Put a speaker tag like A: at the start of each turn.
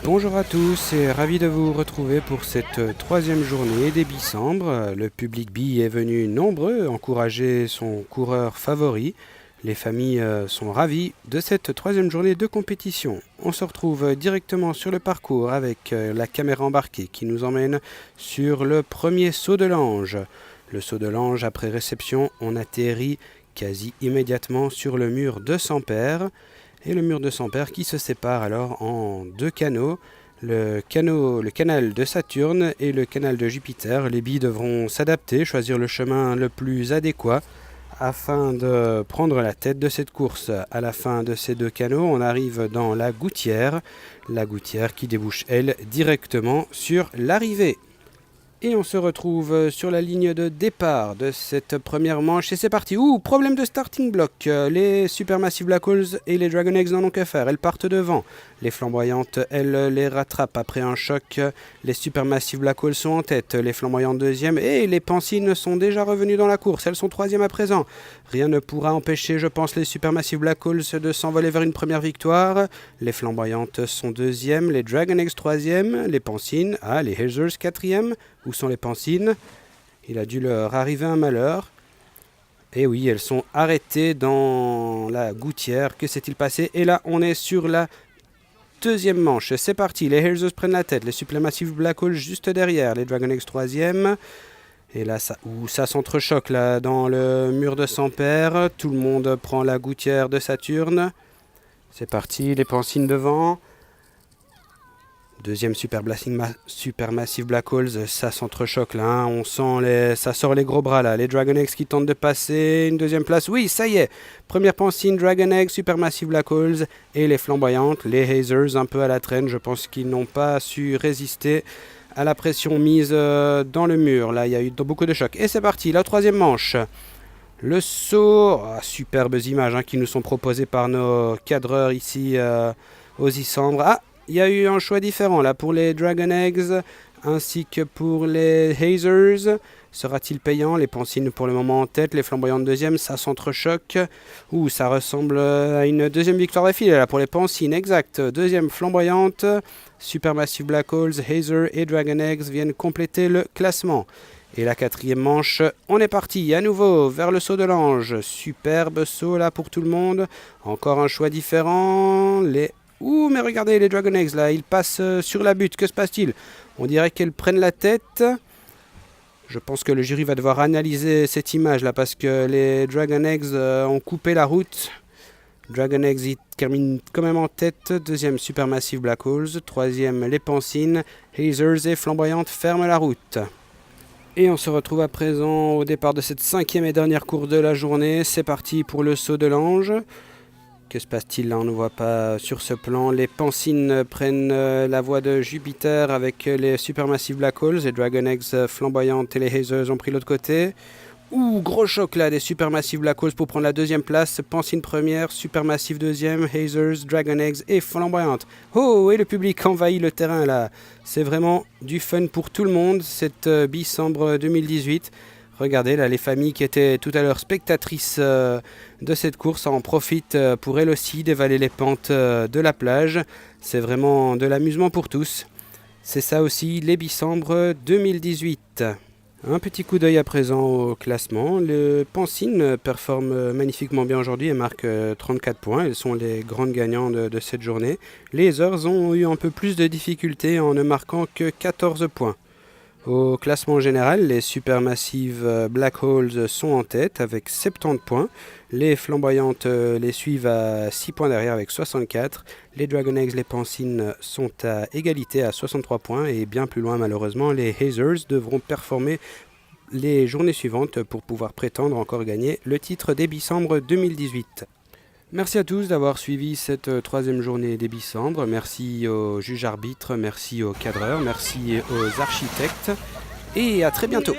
A: Bonjour à tous et ravi de vous retrouver pour cette troisième journée des Bicambres. Le public bi est venu nombreux encourager son coureur favori. Les familles sont ravies de cette troisième journée de compétition. On se retrouve directement sur le parcours avec la caméra embarquée qui nous emmène sur le premier saut de l'ange. Le saut de l'ange, après réception, on atterrit quasi immédiatement sur le mur de Sampère. Et le mur de Sampère qui se sépare alors en deux canaux, le canal de Saturne et le canal de Jupiter. Les billes devront s'adapter, choisir le chemin le plus adéquat afin de prendre la tête de cette course. À la fin de ces deux canaux, on arrive dans la gouttière qui débouche, elle, directement sur l'arrivée. Et on se retrouve sur la ligne de départ de cette première manche et c'est parti. Problème de starting block. Les Supermassive Black Holes et les Dragon Eggs n'en ont qu'à faire. Elles partent devant. Les flamboyantes, elles les rattrapent après un choc. Les Supermassive Black Holes sont en tête. Les flamboyantes deuxième et les Pansines sont déjà revenues dans la course. Elles sont troisième à présent. Rien ne pourra empêcher, je pense, les Supermassive Black Holes de s'envoler vers une première victoire. Les flamboyantes sont deuxième. Les Dragon Eggs troisième. Les Pansines, les Hazers quatrième. Où sont les Pansines? Il a dû leur arriver un malheur. Et oui, elles sont arrêtées dans la gouttière. Que s'est-il passé? Et là, on est sur la deuxième manche. C'est parti. Les Hazers prennent la tête. Les Supermassive Black Holes juste derrière. Les Dragon Eggs troisième. Et là, ça s'entrechoque là dans le mur de Sampère. Tout le monde prend la gouttière de Saturne. C'est parti. Les Pansines devant. Deuxième Supermassive Black Holes, ça s'entrechoque là, hein. On sent ça sort les gros bras là. Les Dragon Eggs qui tentent de passer, une deuxième place. Oui, ça y est. Première Pansine, Dragon Egg, Supermassive Black Holes et les flamboyantes, les Hazers un peu à la traîne. Je pense qu'ils n'ont pas su résister à la pression mise dans le mur. Là, il y a eu beaucoup de chocs. Et c'est parti, la troisième manche. Le saut, superbes images qui nous sont proposées par nos cadreurs ici aux Isambres. Il y a eu un choix différent là pour les Dragon Eggs ainsi que pour les Hazers. Sera-t-il payant? Les Pansines pour le moment en tête, les flamboyantes deuxième, ça s'entrechoque. Ça ressemble à une deuxième victoire d'affilée là pour les Pansines, exact. Deuxième flamboyante, Supermassive Black Holes, Hazer et Dragon Eggs viennent compléter le classement. Et la quatrième manche, on est parti à nouveau vers le saut de l'ange. Superbe saut là pour tout le monde. Encore un choix différent. Mais regardez les Dragon Eggs là, ils passent sur la butte, que se passe-t-il? On dirait qu'elles prennent la tête. Je pense que le jury va devoir analyser cette image là parce que les Dragon Eggs ont coupé la route. Dragon Eggs ils terminent quand même en tête. Deuxième Supermassive Black Holes. Troisième les Pansines. Hazers et flamboyantes ferment la route. Et on se retrouve à présent au départ de cette cinquième et dernière course de la journée. C'est parti pour le saut de l'ange. Que se passe-t-il là? On ne voit pas sur ce plan. Les Pansines prennent la voie de Jupiter avec les Supermassive Black Holes. Les Dragon Eggs flamboyantes et les Hazers ont pris l'autre côté. Gros choc là des Supermassive Black Holes pour prendre la deuxième place. Pansine première, Supermassive deuxième, Hazers, Dragon Eggs et flamboyantes. Et le public envahit le terrain là. C'est vraiment du fun pour tout le monde cette Bicambre 2018. Regardez là, les familles qui étaient tout à l'heure spectatrices de cette course en profitent pour elles aussi dévaler les pentes de la plage. C'est vraiment de l'amusement pour tous. C'est ça aussi les Bicambres 2018. Un petit coup d'œil à présent au classement. Les Pansines performent magnifiquement bien aujourd'hui et marquent 34 points. Elles sont les grandes gagnantes de cette journée. Les Hazers ont eu un peu plus de difficultés en ne marquant que 14 points. Au classement général, les Supermassive Black Holes sont en tête avec 70 points. Les flamboyantes les suivent à 6 points derrière avec 64. Les Dragon Eggs, les Pansines sont à égalité à 63 points. Et bien plus loin malheureusement, les Hazers devront performer les journées suivantes pour pouvoir prétendre encore gagner le titre des Bicambres 2018. Merci à tous d'avoir suivi cette troisième journée des Bicambres. Merci aux juges arbitres, merci aux cadreurs, merci aux architectes et à très bientôt.